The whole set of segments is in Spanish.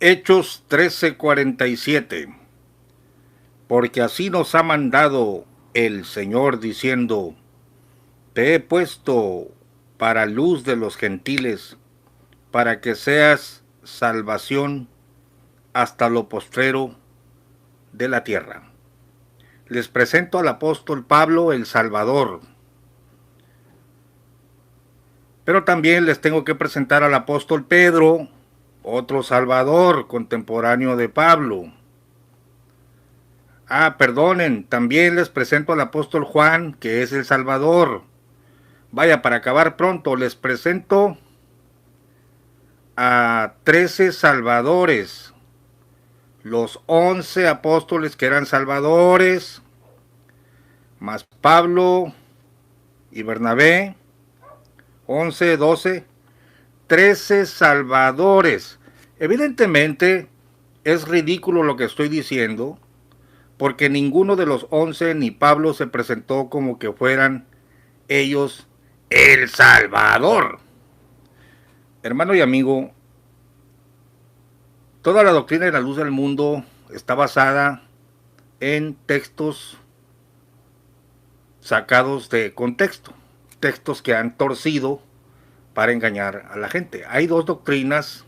Hechos 13:47. Porque así nos ha mandado el Señor diciendo, te he puesto para luz de los gentiles, para que seas salvación hasta lo postrero de la tierra. Les presento al apóstol Pablo, el Salvador. Pero también les tengo que presentar al apóstol Pedro, otro Salvador contemporáneo de Pablo. Perdonen, también les presento al apóstol Juan, que es el Salvador. Vaya, para acabar pronto, les presento a 13 salvadores. Los 11 apóstoles que eran salvadores, más Pablo y Bernabé, 11, 12, 13 salvadores. Evidentemente, es ridículo lo que estoy diciendo, porque ninguno de los 11 ni Pablo se presentó como que fueran ellos el Salvador. Hermano y amigo, toda la doctrina de la luz del mundo está basada en textos sacados de contexto, textos que han torcido para engañar a la gente. Hay dos doctrinas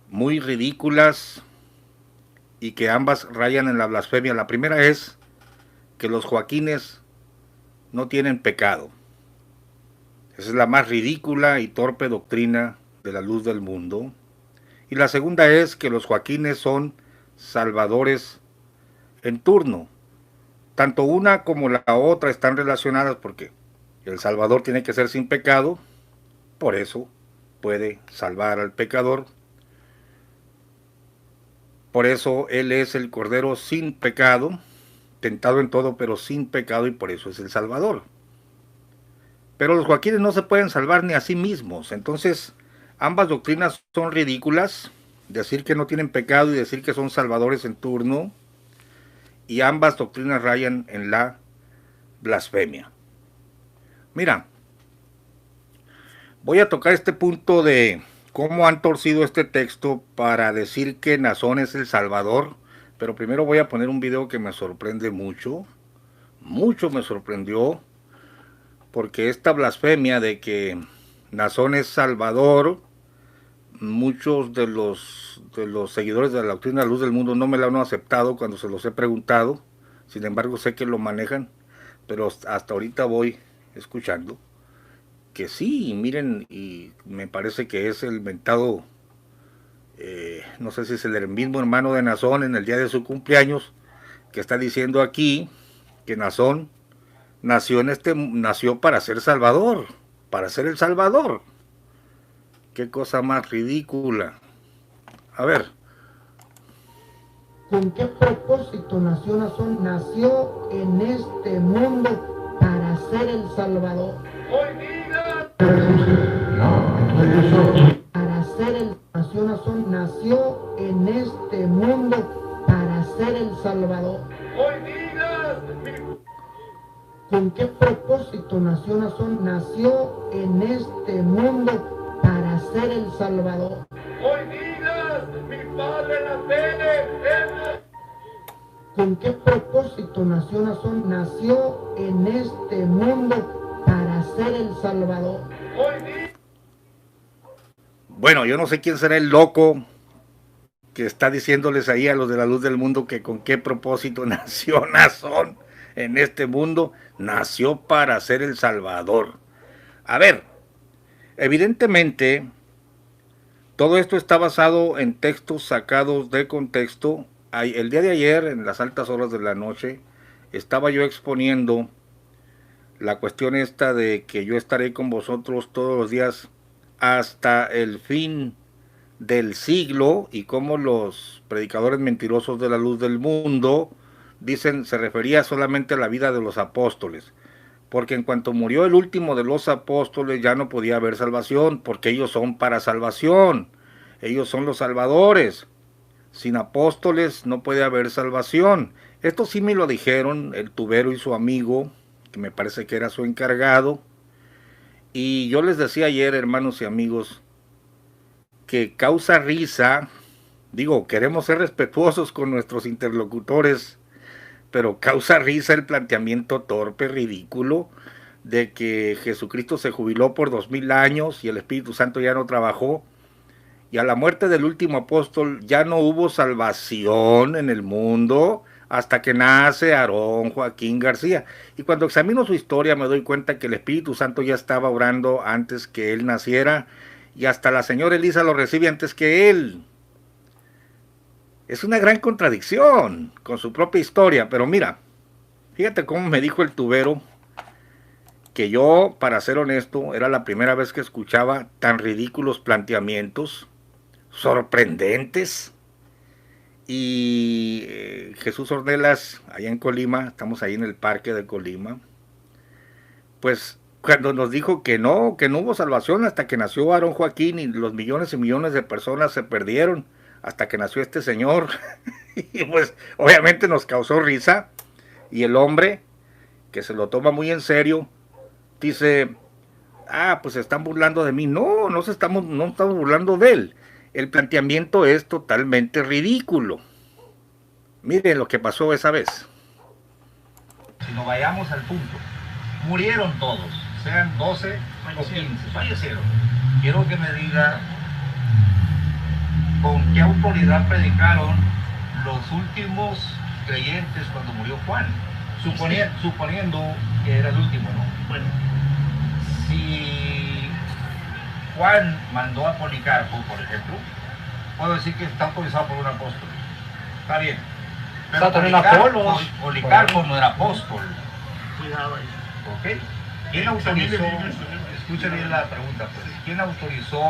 muy ridículas y que ambas rayan en la blasfemia. La primera es que los Joaquines no tienen pecado. Esa es la más ridícula y torpe doctrina de la luz del mundo. Y la segunda es que los Joaquines son salvadores en turno. Tanto una como la otra están relacionadas porque el Salvador tiene que ser sin pecado, por eso puede salvar al pecador. Por eso Él es el Cordero sin pecado, tentado en todo pero sin pecado, y por eso es el Salvador. Pero los Joaquines no se pueden salvar ni a sí mismos. Entonces, ambas doctrinas son ridículas. Decir que no tienen pecado y decir que son salvadores en turno. Y ambas doctrinas rayan en la blasfemia. Mira, voy a tocar este punto de cómo han torcido este texto para decir que Nazón es el Salvador. Pero primero voy a poner un video que me sorprende mucho. Mucho me sorprendió. Porque esta blasfemia de que Nazón es Salvador, muchos de los seguidores de la doctrina de la luz del mundo no me la han aceptado cuando se los he preguntado. Sin embargo, sé que lo manejan, pero hasta ahorita voy escuchando que sí, miren, y me parece que es el mentado, no sé si es el mismo hermano de Nazón en el día de su cumpleaños, que está diciendo aquí que Nazón nació para ser Salvador, para ser el Salvador. Qué cosa más ridícula. A ver. ¿Con qué propósito nació Nazón? Nació en este mundo para ser el Salvador. Para ser el Nazón nació en este mundo para ser el Salvador. ¿Con qué propósito nació Nazón? Nació en este mundo para ser el Salvador. Hoy digas, mi Padre la tiene. ¿Con qué propósito nació Nazón? Nació en este mundo para ser el Salvador. Bueno, yo no sé quién será el loco que está diciéndoles ahí a los de la luz del mundo que con qué propósito nació Nazón en este mundo. Nació para ser el Salvador. A ver, evidentemente todo esto está basado en textos sacados de contexto. El día de ayer, en las altas horas de la noche, estaba yo exponiendo la cuestión esta de que yo estaré con vosotros todos los días hasta el fin del siglo y cómo los predicadores mentirosos de la luz del mundo dicen se refería solamente a la vida de los apóstoles, porque en cuanto murió el último de los apóstoles ya no podía haber salvación, porque ellos son para salvación, ellos son los salvadores. Sin apóstoles no puede haber salvación. Esto sí me lo dijeron el tubero y su amigo, que me parece que era su encargado. Y yo les decía ayer, hermanos y amigos, que causa risa, digo, queremos ser respetuosos con nuestros interlocutores, pero causa risa el planteamiento torpe, ridículo, de que Jesucristo se jubiló por 2000 años y el Espíritu Santo ya no trabajó. Y a la muerte del último apóstol ya no hubo salvación en el mundo hasta que nace Aarón Joaquín García. Y cuando examino su historia me doy cuenta que el Espíritu Santo ya estaba orando antes que él naciera y hasta la señora Elisa lo recibe antes que él. Es una gran contradicción con su propia historia, pero mira, fíjate cómo me dijo el tubero que yo, para ser honesto, era la primera vez que escuchaba tan ridículos planteamientos, sorprendentes. Y Jesús Ornelas, allá en Colima, estamos ahí en el parque de Colima, pues cuando nos dijo que no hubo salvación hasta que nació Aarón Joaquín y los millones y millones de personas se perdieron hasta que nació este señor, y pues obviamente nos causó risa, y el hombre, que se lo toma muy en serio, dice, pues se están burlando de mí. No, no estamos burlando de él. El planteamiento es totalmente ridículo. Miren lo que pasó esa vez. Si nos vayamos al punto, murieron todos, sean 12 o 15, fallecieron. Quiero que me diga con qué autoridad predicaron los últimos creyentes cuando murió Juan, suponiendo que era el último, ¿no? Bueno, si Juan mandó a Policarpo, por ejemplo, puedo decir que está autorizado por un apóstol. Está bien. Pero Policarpo no era apóstol. Cuidado ahí. ¿Ok? ¿Quién autorizó? Escuchen bien la pregunta, pues. ¿Quién autorizó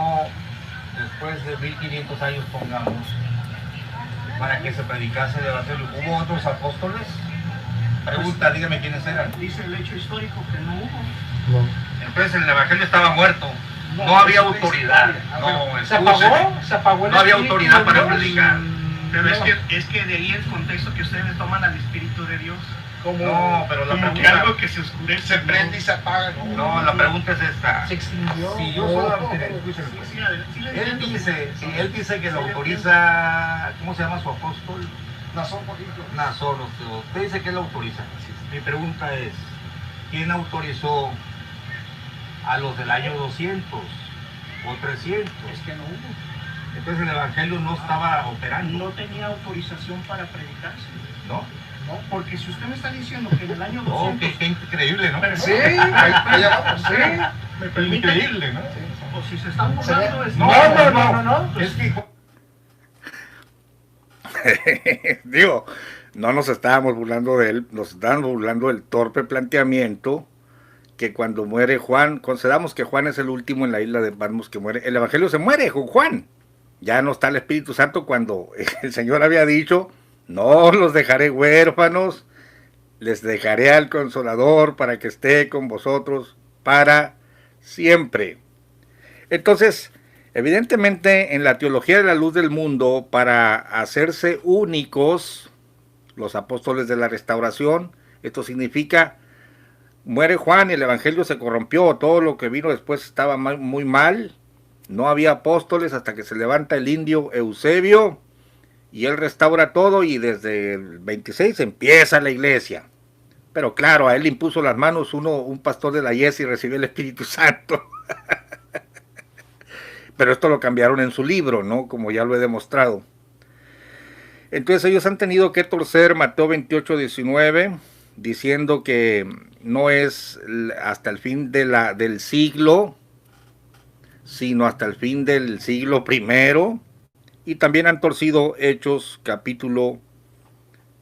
después de 1500 años, pongamos, para que se predicase el evangelio? ¿Hubo otros apóstoles? Pregunta, dígame quiénes eran. Dice el hecho histórico que no hubo. No. Entonces el evangelio estaba muerto. No había autoridad. No, se apagó no había autoridad para predicar. Pero es que de ahí el contexto que ustedes toman al Espíritu de Dios. No, pero la como pregunta, que algo que se oscurece, se prende y se apaga. No, la pregunta es esta. Se extinguió. Si yo solamente, él dice que lo autoriza, ¿cómo se llama su apóstol? Nazón, usted dice que él lo autoriza. Mi pregunta es, ¿quién autorizó a los del año 200 o 300? Es que no hubo. Entonces el evangelio no estaba operando. No tenía autorización para predicarse. ¿No? No, porque si usted me está diciendo que en el año 200... Oh, qué increíble, ¿no? Pero sí, sí. Me permite, increíble, ¿no? O si se están burlando... No. Es que... Digo, no nos estábamos burlando de él, nos estábamos burlando del torpe planteamiento que cuando muere Juan, consideramos que Juan es el último en la isla de Patmos que muere, el evangelio se muere con Juan, ya no está el Espíritu Santo cuando el Señor había dicho, no los dejaré huérfanos, les dejaré al Consolador para que esté con vosotros para siempre. Entonces, evidentemente en la teología de la luz del mundo, para hacerse únicos, los apóstoles de la restauración, esto significa, muere Juan y el evangelio se corrompió, todo lo que vino después estaba muy mal, no había apóstoles hasta que se levanta el indio Eusebio y él restaura todo y desde el 26 empieza la iglesia. Pero claro, a él le impuso las manos un pastor de la Yes y recibió el Espíritu Santo. Pero esto lo cambiaron en su libro, ¿no? Como ya lo he demostrado. Entonces ellos han tenido que torcer Mateo 28:19, diciendo que no es hasta el fin del siglo, sino hasta el fin del siglo primero. Y también han torcido Hechos capítulo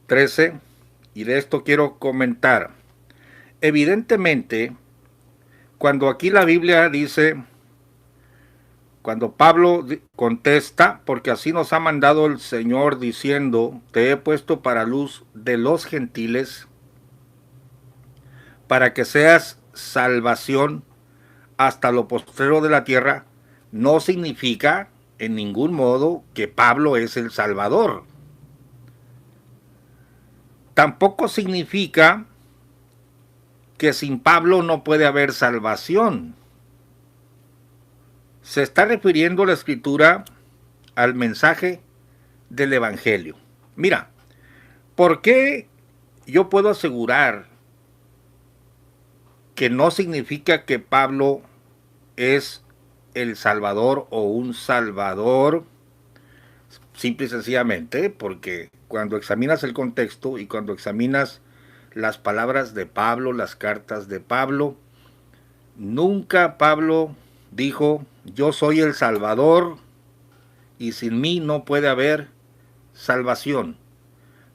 13, y de esto quiero comentar. Evidentemente, cuando aquí la Biblia dice Cuando Pablo contesta, porque así nos ha mandado el Señor diciendo, te he puesto para luz de los gentiles, para que seas salvación hasta lo postrero de la tierra, no significa en ningún modo que Pablo es el Salvador. Tampoco significa que sin Pablo no puede haber salvación. Se está refiriendo la Escritura al mensaje del Evangelio. Mira, ¿por qué yo puedo asegurar que no significa que Pablo es el Salvador o un Salvador? Simple y sencillamente porque cuando examinas el contexto y cuando examinas las palabras de Pablo, las cartas de Pablo, nunca Pablo dijo, yo soy el Salvador y sin mí no puede haber salvación.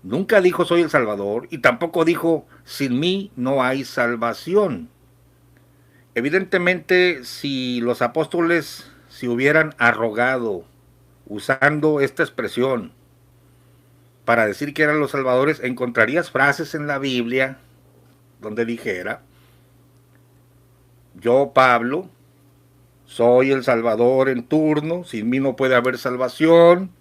Nunca dijo soy el Salvador y tampoco dijo sin mí no hay salvación. Evidentemente, si los apóstoles se hubieran arrogado usando esta expresión para decir que eran los salvadores, encontrarías frases en la Biblia donde dijera, yo Pablo soy el Salvador en turno, sin mí no puede haber salvación,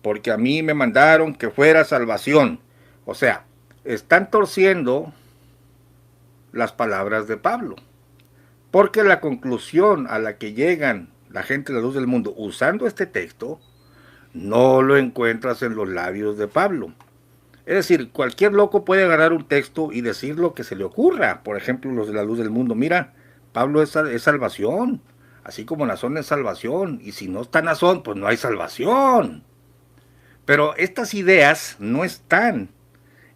porque a mí me mandaron que fuera salvación. O sea, están torciendo las palabras de Pablo, porque la conclusión a la que llegan la gente de la luz del mundo usando este texto, no lo encuentras en los labios de Pablo. Es decir, cualquier loco puede agarrar un texto y decir lo que se le ocurra. Por ejemplo, los de la luz del mundo, mira, Pablo es salvación, así como Nazón es salvación, y si no está Nazón, pues no hay salvación. Pero estas ideas no están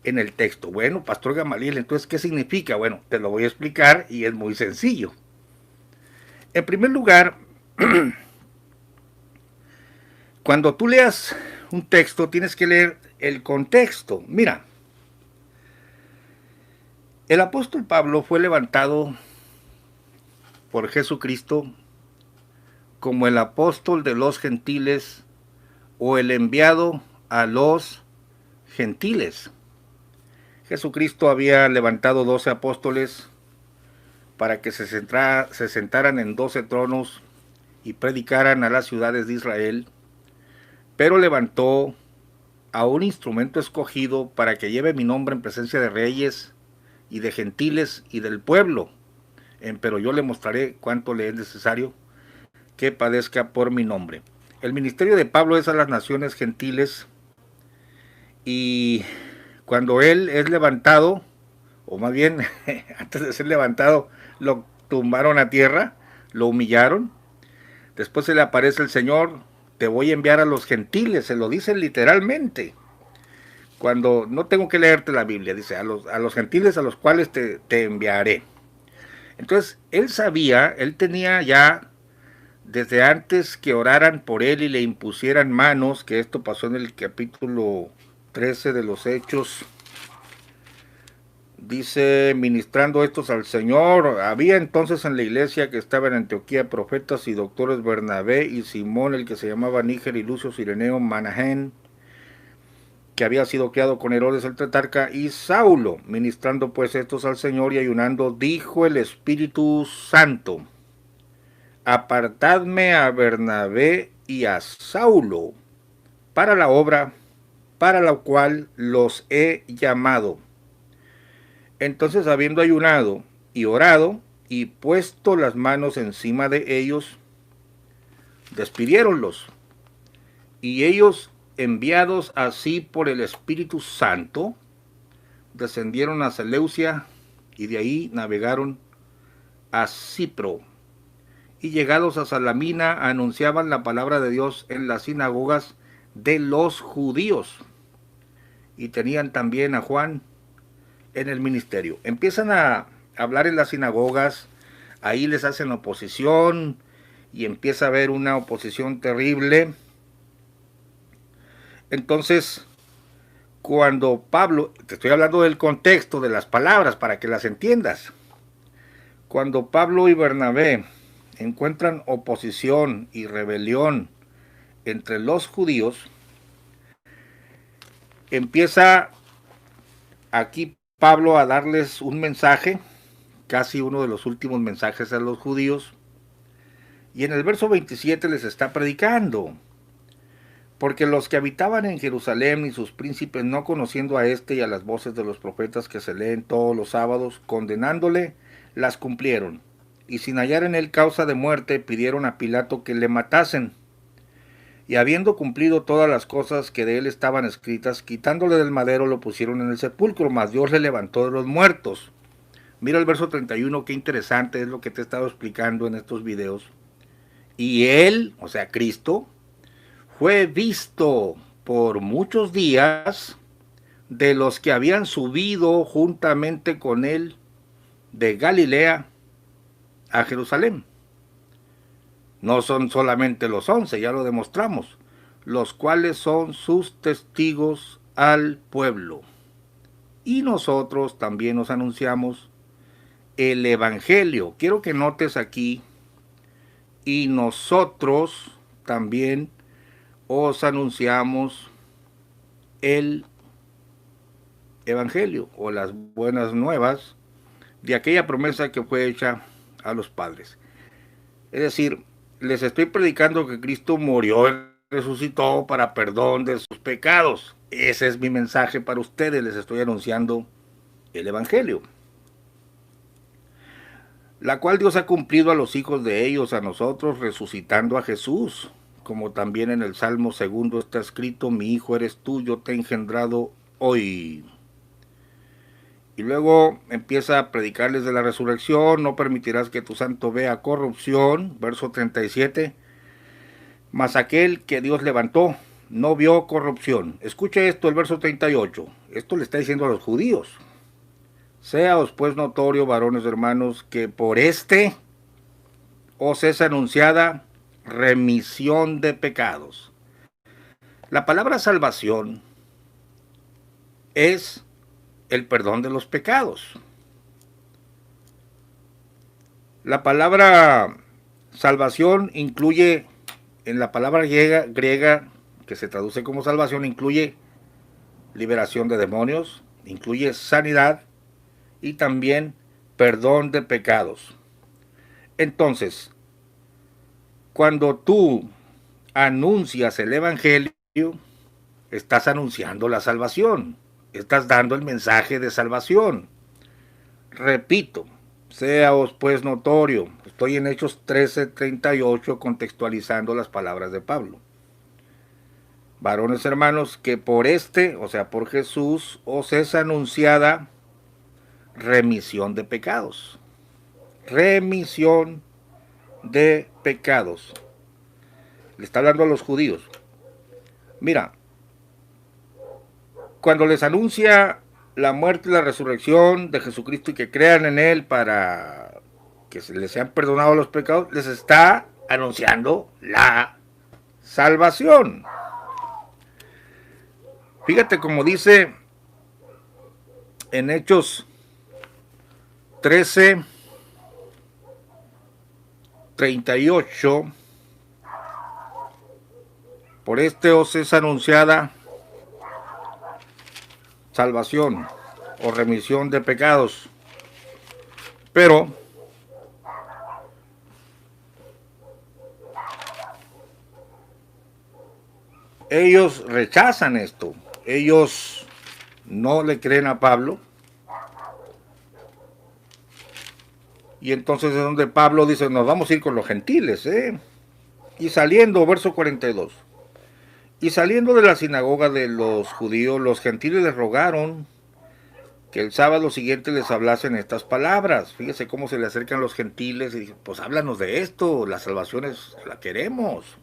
en el texto. Bueno, Pastor Gamaliel, entonces, ¿qué significa? Bueno, te lo voy a explicar y es muy sencillo. En primer lugar, cuando tú leas un texto, tienes que leer el contexto. Mira, el apóstol Pablo fue levantado por Jesucristo como el apóstol de los gentiles o el enviado a los gentiles. Jesucristo había levantado 12 apóstoles para que se sentaran en 12 tronos y predicaran a las ciudades de Israel, pero levantó a un instrumento escogido para que lleve mi nombre en presencia de reyes y de gentiles y del pueblo. Pero yo le mostraré cuánto le es necesario que padezca por mi nombre. El ministerio de Pablo es a las naciones gentiles, y cuando él es levantado, o más bien, antes de ser levantado, lo tumbaron a tierra, lo humillaron. Después se le aparece el Señor, te voy a enviar a los gentiles, se lo dice literalmente. Cuando no tengo que leerte la Biblia, dice, a los gentiles a los cuales te enviaré. Entonces, él sabía, él tenía ya, desde antes que oraran por él y le impusieran manos, que esto pasó en el capítulo 13 de los Hechos, dice, ministrando estos al Señor, había entonces en la iglesia que estaba en Antioquía profetas y doctores Bernabé y Simón, el que se llamaba Níger, y Lucio, Cireneo, Manahén, que había sido criado con Herodes el tetrarca, y Saulo, ministrando pues estos al Señor y ayunando, dijo el Espíritu Santo, apartadme a Bernabé y a Saulo para la obra para la cual los he llamado. Entonces, habiendo ayunado y orado y puesto las manos encima de ellos, despidiéronlos. Y ellos, enviados así por el Espíritu Santo, descendieron a Seleucia y de ahí navegaron a Cipro. Y llegados a Salamina, anunciaban la palabra de Dios en las sinagogas de los judíos. Y tenían también a Juan en el ministerio. Empiezan a hablar en las sinagogas, ahí les hacen oposición y empieza a haber una oposición terrible. Entonces, cuando Pablo, te estoy hablando del contexto de las palabras para que las entiendas. Cuando Pablo y Bernabé encuentran oposición y rebelión entre los judíos, empieza aquí Pablo a darles un mensaje, casi uno de los últimos mensajes a los judíos, y en el verso 27 les está predicando. Porque los que habitaban en Jerusalén y sus príncipes, no conociendo a éste y a las voces de los profetas que se leen todos los sábados, condenándole, las cumplieron. Y sin hallar en él causa de muerte, pidieron a Pilato que le matasen. Y habiendo cumplido todas las cosas que de él estaban escritas, quitándole del madero, lo pusieron en el sepulcro, mas Dios le levantó de los muertos. Mira el verso 31, qué interesante es lo que te he estado explicando en estos videos. Y él, o sea, Cristo, fue visto por muchos días de los que habían subido juntamente con él de Galilea a Jerusalén. No son solamente los 11, ya lo demostramos, los cuales son sus testigos al pueblo. Y nosotros también nos anunciamos el Evangelio. Quiero que notes aquí, y nosotros también os anunciamos el Evangelio o las buenas nuevas de aquella promesa que fue hecha a los padres. Es decir, les estoy predicando que Cristo murió y resucitó para perdón de sus pecados. Ese es mi mensaje para ustedes, les estoy anunciando el Evangelio, la cual Dios ha cumplido a los hijos de ellos, a nosotros, resucitando a Jesús, como también en el Salmo 2 está escrito, mi hijo eres tú, yo te he engendrado hoy. Y luego empieza a predicarles de la resurrección, no permitirás que tu santo vea corrupción, verso 37, mas aquel que Dios levantó no vio corrupción. Escuche esto, el verso 38, esto le está diciendo a los judíos. Seaos pues notorio, varones hermanos, que por este os es anunciada remisión de pecados. La palabra salvación es el perdón de los pecados. La palabra salvación incluye, en la palabra griega que se traduce como salvación, incluye liberación de demonios, incluye sanidad y también perdón de pecados. Entonces, cuando tú anuncias el Evangelio, estás anunciando la salvación, estás dando el mensaje de salvación. Repito, seaos pues notorio, estoy en Hechos 13:38 contextualizando las palabras de Pablo. Varones hermanos, que por este, o sea por Jesús, os es anunciada remisión de pecados. Remisión de pecados. Le está hablando a los judíos. Mira, cuando les anuncia la muerte y la resurrección de Jesucristo y que crean en Él para que se les sean perdonados los pecados, les está anunciando la salvación. Fíjate como dice en Hechos 13:38, por este os es anunciada salvación o remisión de pecados. Pero ellos rechazan esto. Ellos no le creen a Pablo. Y entonces es donde Pablo dice, nos vamos a ir con los gentiles, Y saliendo, verso 42. Y saliendo de la sinagoga de los judíos, los gentiles les rogaron que el sábado siguiente les hablasen estas palabras. Fíjese cómo se le acercan los gentiles y dicen, pues háblanos de esto, la salvación la queremos.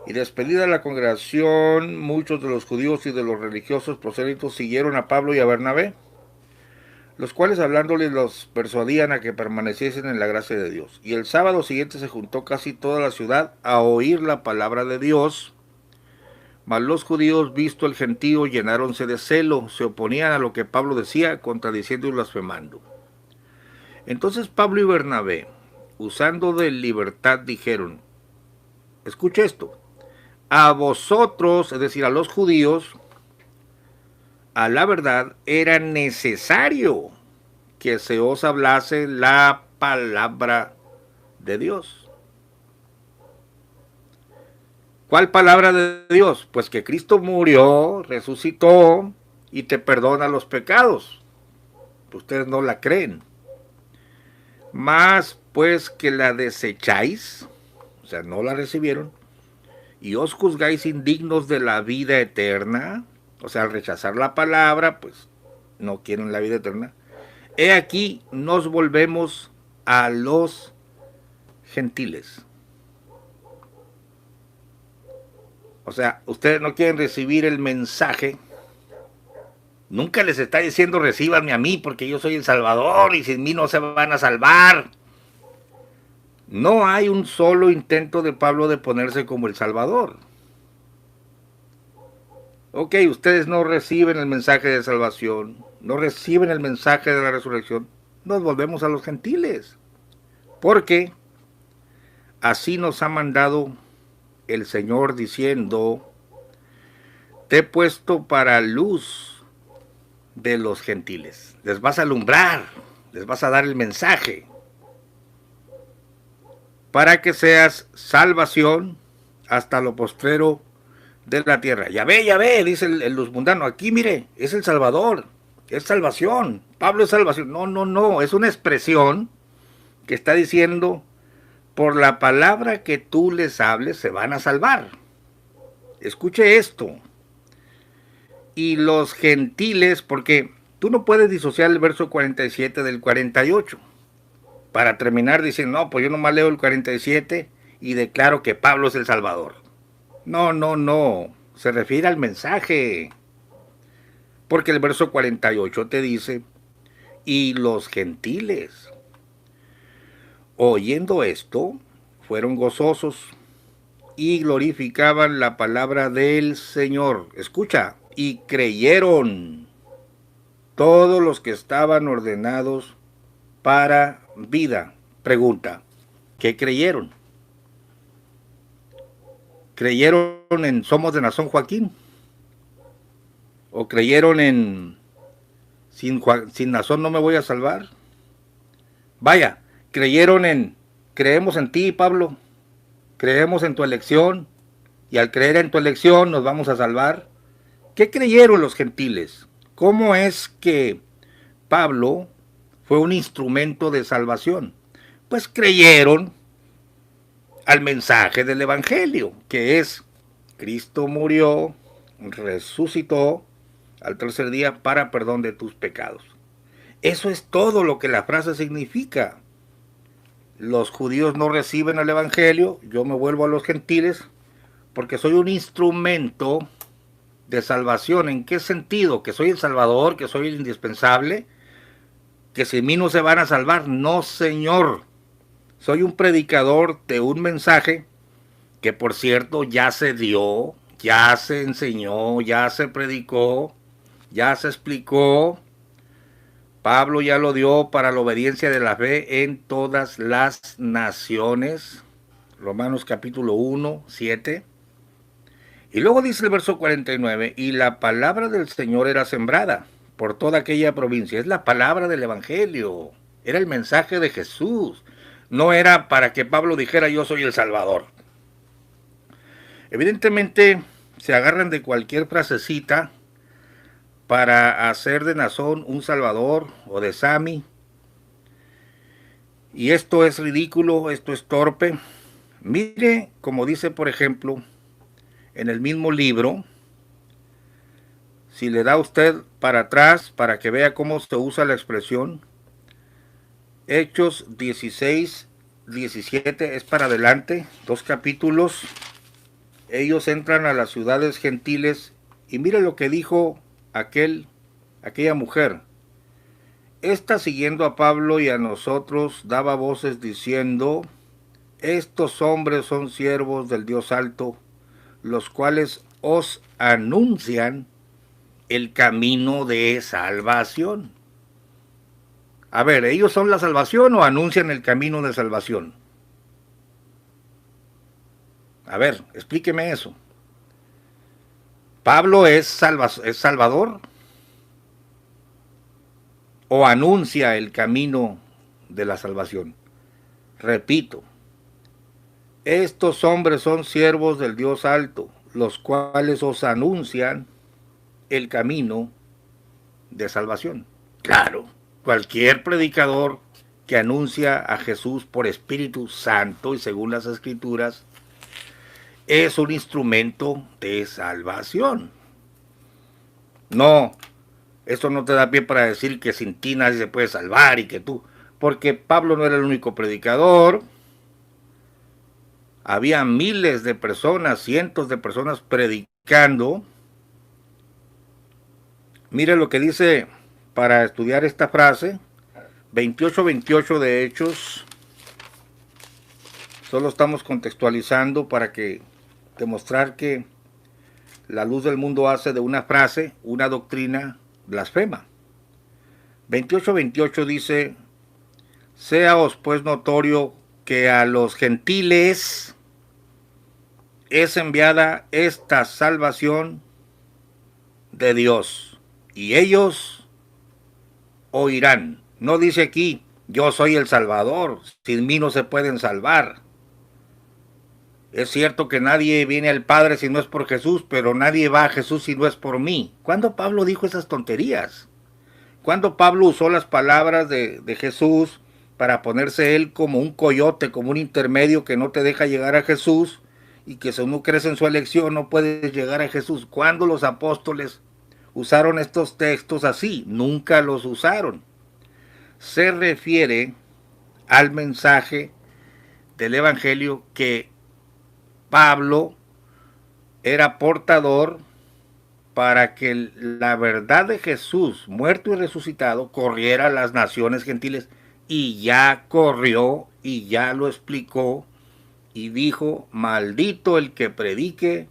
Y despedida la congregación, muchos de los judíos y de los religiosos prosélitos siguieron a Pablo y a Bernabé, los cuales hablándoles los persuadían a que permaneciesen en la gracia de Dios. Y el sábado siguiente se juntó casi toda la ciudad a oír la palabra de Dios. Mas los judíos, visto el gentío, llenáronse de celo, se oponían a lo que Pablo decía, contradiciendo y blasfemando. Entonces Pablo y Bernabé, usando de libertad, dijeron, escuche esto, a vosotros, es decir, a los judíos, a la verdad, era necesario que se os hablase la palabra de Dios. ¿Cuál palabra de Dios? Pues que Cristo murió, resucitó y te perdona los pecados. Ustedes no la creen. Más pues que la desecháis, o sea, no la recibieron, y os juzgáis indignos de la vida eterna, o sea, al rechazar la palabra, pues no quieren la vida eterna. He aquí, nos volvemos a los gentiles. O sea, ustedes no quieren recibir el mensaje. Nunca les está diciendo recíbanme a mí porque yo soy el Salvador y sin mí no se van a salvar. No hay un solo intento de Pablo de ponerse como el Salvador. Ok, ustedes no reciben el mensaje de salvación, no reciben el mensaje de la resurrección. Nos volvemos a los gentiles. Porque así nos ha mandado el Señor diciendo, te he puesto para luz de los gentiles. Les vas a alumbrar, les vas a dar el mensaje, para que seas salvación hasta lo postrero de la tierra. Ya ve, dice el luz mundano, aquí mire, es el Salvador, es salvación, Pablo es salvación. No, es una expresión que está diciendo, por la palabra que tú les hables se van a salvar. Escuche esto. Y los gentiles, porque tú no puedes disociar el verso 47 del 48, para terminar diciendo, no, pues yo nomás leo el 47 y declaro que Pablo es el Salvador. No, se refiere al mensaje. Porque el verso 48 te dice, y los gentiles, oyendo esto, fueron gozosos y glorificaban la palabra del Señor. Escucha, y creyeron todos los que estaban ordenados para vida. Pregunta, ¿qué creyeron? ¿Creyeron en Somos de Nazón Joaquín? ¿O creyeron en sin Nazón no me voy a salvar? Vaya, creyeron en creemos en ti, Pablo, creemos en tu elección, y al creer en tu elección nos vamos a salvar. ¿Qué creyeron los gentiles? ¿Cómo es que Pablo fue un instrumento de salvación? Pues creyeron al mensaje del Evangelio, que es Cristo murió, resucitó al tercer día para perdón de tus pecados. Eso es todo lo que la frase significa. Los judíos no reciben el Evangelio, yo me vuelvo a los gentiles porque soy un instrumento de salvación. ¿En qué sentido? ¿Que soy el Salvador? ¿Que soy el indispensable? ¿Que sin mí no se van a salvar? No, Señor. Soy un predicador de un mensaje que, por cierto, ya se dio, ya se enseñó, ya se predicó, ya se explicó. Pablo ya lo dio para la obediencia de la fe en todas las naciones. Romanos capítulo 1, 7. Y luego dice el verso 49, y la palabra del Señor era sembrada por toda aquella provincia. Es la palabra del Evangelio, era el mensaje de Jesús. No era para que Pablo dijera yo soy el Salvador. Evidentemente se agarran de cualquier frasecita para hacer de Nazón un Salvador o de Sami. Y esto es ridículo, esto es torpe. Mire, como dice por ejemplo en el mismo libro, si le da usted para atrás para que vea cómo se usa la expresión, Hechos 16, 17, es para adelante, 2 capítulos. Ellos entran a las ciudades gentiles y mire lo que dijo aquella mujer. Esta, siguiendo a Pablo y a nosotros, daba voces diciendo, estos hombres son siervos del Dios alto, los cuales os anuncian el camino de salvación. A ver, ¿ellos son la salvación o anuncian el camino de salvación? A ver, explíqueme eso. ¿Pablo es salvador o anuncia el camino de la salvación? Repito, estos hombres son siervos del Dios alto, los cuales os anuncian el camino de salvación. Claro, cualquier predicador que anuncia a Jesús por Espíritu Santo y según las Escrituras es un instrumento de salvación. No, esto no te da pie para decir que sin ti nadie se puede salvar y que tú, porque Pablo no era el único predicador. Había miles de personas, cientos de personas predicando. Mire lo que dice para estudiar esta frase, 28:28 de Hechos. Solo estamos contextualizando para que demostrar que la luz del mundo hace de una frase una doctrina blasfema. 28:28 dice: séaos pues notorio que a los gentiles es enviada esta salvación de Dios, y ellos oirán. No dice aquí, yo soy el Salvador, sin mí no se pueden salvar. Es cierto que nadie viene al Padre si no es por Jesús, pero nadie va a Jesús si no es por mí. ¿Cuándo Pablo dijo esas tonterías? ¿Cuándo Pablo usó las palabras de Jesús para ponerse él como un coyote, como un intermedio que no te deja llegar a Jesús y que si no crees en su elección no puedes llegar a Jesús? ¿Cuándo los apóstoles usaron estos textos así? Nunca los usaron. Se refiere al mensaje del Evangelio que Pablo era portador para que la verdad de Jesús, muerto y resucitado, corriera a las naciones gentiles, y ya corrió y ya lo explicó y dijo: maldito el que predique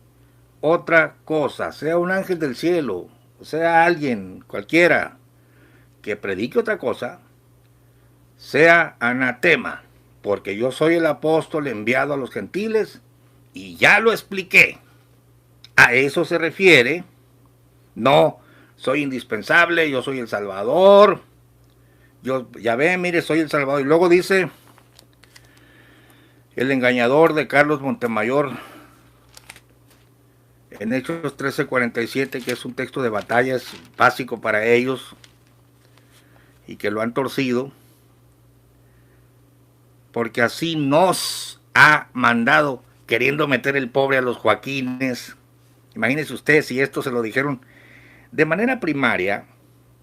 otra cosa, sea un ángel del cielo, sea alguien, cualquiera, que predique otra cosa, sea anatema, porque yo soy el apóstol enviado a los gentiles y ya lo expliqué. A eso se refiere. No, soy indispensable, yo soy el Salvador. Yo, ya ve, mire, soy el Salvador. Y luego dice el engañador de Carlos Montemayor en Hechos 13:47, que es un texto de batalla, es básico para ellos y que lo han torcido, porque así nos ha mandado, queriendo meter el pobre a los Joaquines. Imagínense ustedes si esto se lo dijeron de manera primaria.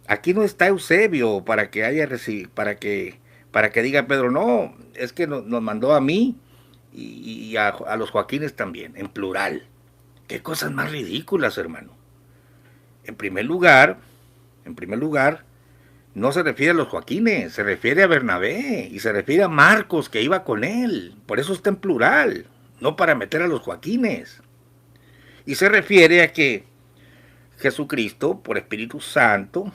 Aquí no está Eusebio para que haya para que diga Pedro, no, es que nos mandó a mí y a los Joaquines también, en plural. Qué cosas más ridículas, hermano. En primer lugar, no se refiere a los Joaquines, se refiere a Bernabé y se refiere a Marcos, que iba con él. Por eso está en plural, no para meter a los Joaquines. Y se refiere a que Jesucristo, por Espíritu Santo,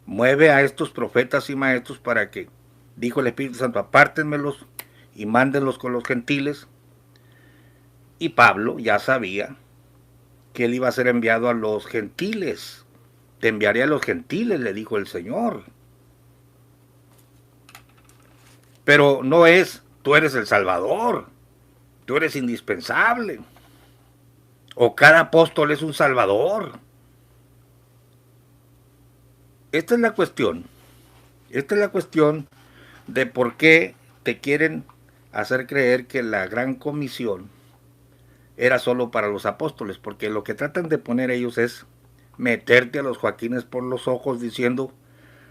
mueve a estos profetas y maestros para que, dijo el Espíritu Santo, apártenmelos y mándenlos con los gentiles. Y Pablo ya sabía que él iba a ser enviado a los gentiles. Te enviaré a los gentiles, le dijo el Señor. Pero no es, tú eres el Salvador, tú eres indispensable, o cada apóstol es un Salvador. Esta es la cuestión de por qué te quieren hacer creer que la gran comisión era solo para los apóstoles, porque lo que tratan de poner ellos es meterte a los Joaquines por los ojos diciendo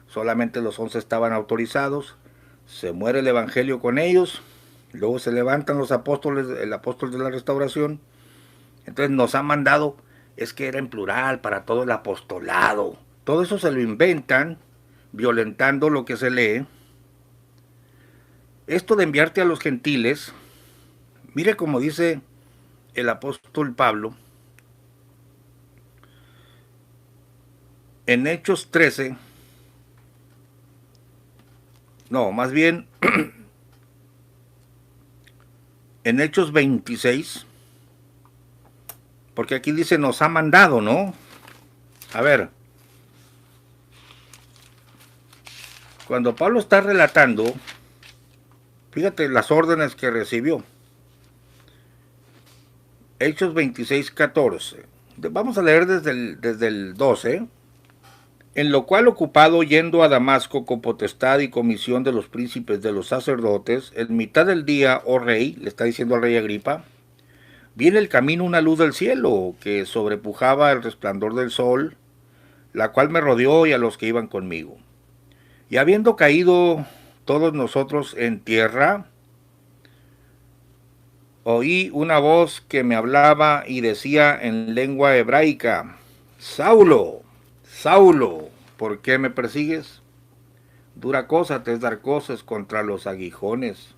solamente los 11 estaban autorizados, se muere el evangelio con ellos, luego se levantan los apóstoles, el apóstol de la restauración, entonces nos han mandado, es que era en plural para todo el apostolado. Todo eso se lo inventan, violentando lo que se lee. Esto de enviarte a los gentiles, mire como dice el apóstol Pablo, en Hechos 13, No, más bien en Hechos 26, porque aquí dice nos ha mandado, ¿no? A ver, cuando Pablo está relatando, fíjate las órdenes que recibió. Hechos 26, 14. Vamos a leer desde el 12. En lo cual, ocupado yendo a Damasco con potestad y comisión de los príncipes de los sacerdotes, en mitad del día, oh rey, le está diciendo al rey Agripa, viene el camino una luz del cielo que sobrepujaba el resplandor del sol, la cual me rodeó y a los que iban conmigo. Y habiendo caído todos nosotros en tierra, oí una voz que me hablaba y decía en lengua hebraica, Saulo, Saulo, ¿por qué me persigues? Dura cosa te es dar cosas contra los aguijones.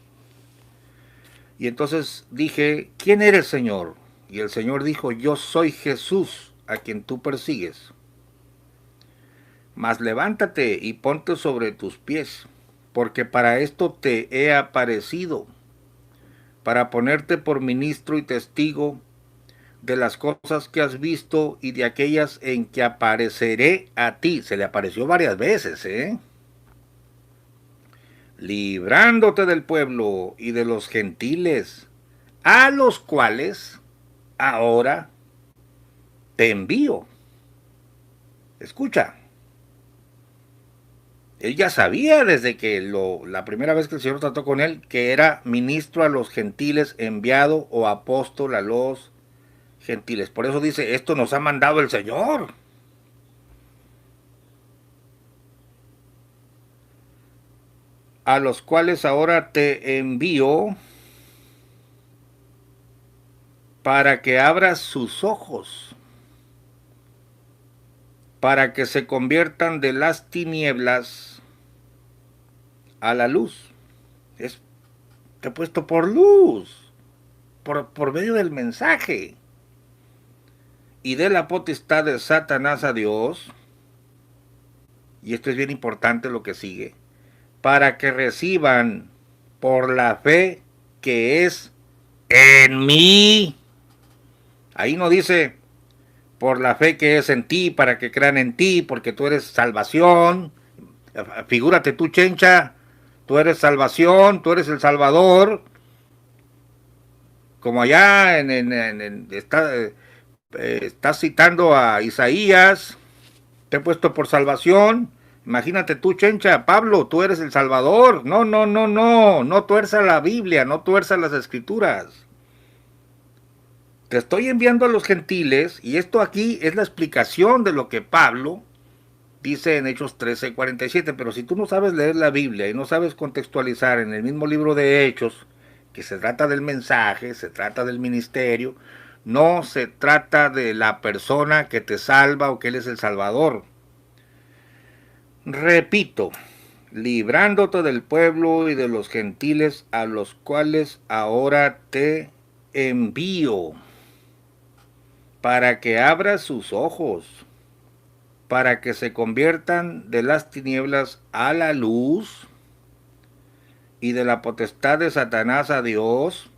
Y entonces dije, ¿quién eres, Señor? Y el Señor dijo, yo soy Jesús, a quien tú persigues. Mas levántate y ponte sobre tus pies, porque para esto te he aparecido, para ponerte por ministro y testigo de las cosas que has visto y de aquellas en que apareceré a ti. Se le apareció varias veces, librándote del pueblo y de los gentiles, a los cuales ahora te envío. Escucha. Él ya sabía desde que la primera vez que el Señor trató con él, que era ministro a los gentiles, enviado o apóstol a los gentiles. Por eso dice, esto nos ha mandado el Señor. A los cuales ahora te envío para que abras sus ojos, para que se conviertan de las tinieblas a la luz. Te he puesto por luz, por medio del mensaje. Y de la potestad de Satanás a Dios, y esto es bien importante lo que sigue, para que reciban por la fe que es en mí. Ahí no dice por la fe que es en ti, para que crean en ti, porque tú eres salvación. Figúrate tú, chencha, tú eres salvación, tú eres el Salvador. Como allá estás citando a Isaías, te he puesto por salvación. Imagínate tú, chencha, Pablo, tú eres el Salvador. No tuerza la Biblia, no tuerza las Escrituras. Te estoy enviando a los gentiles, y esto aquí es la explicación de lo que Pablo dice en Hechos 13:47, pero si tú no sabes leer la Biblia y no sabes contextualizar en el mismo libro de Hechos, que se trata del mensaje, se trata del ministerio, no se trata de la persona que te salva o que Él es el Salvador. Repito, librándote del pueblo y de los gentiles a los cuales ahora te envío, para que abras sus ojos, para que se conviertan de las tinieblas a la luz y de la potestad de Satanás a Dios,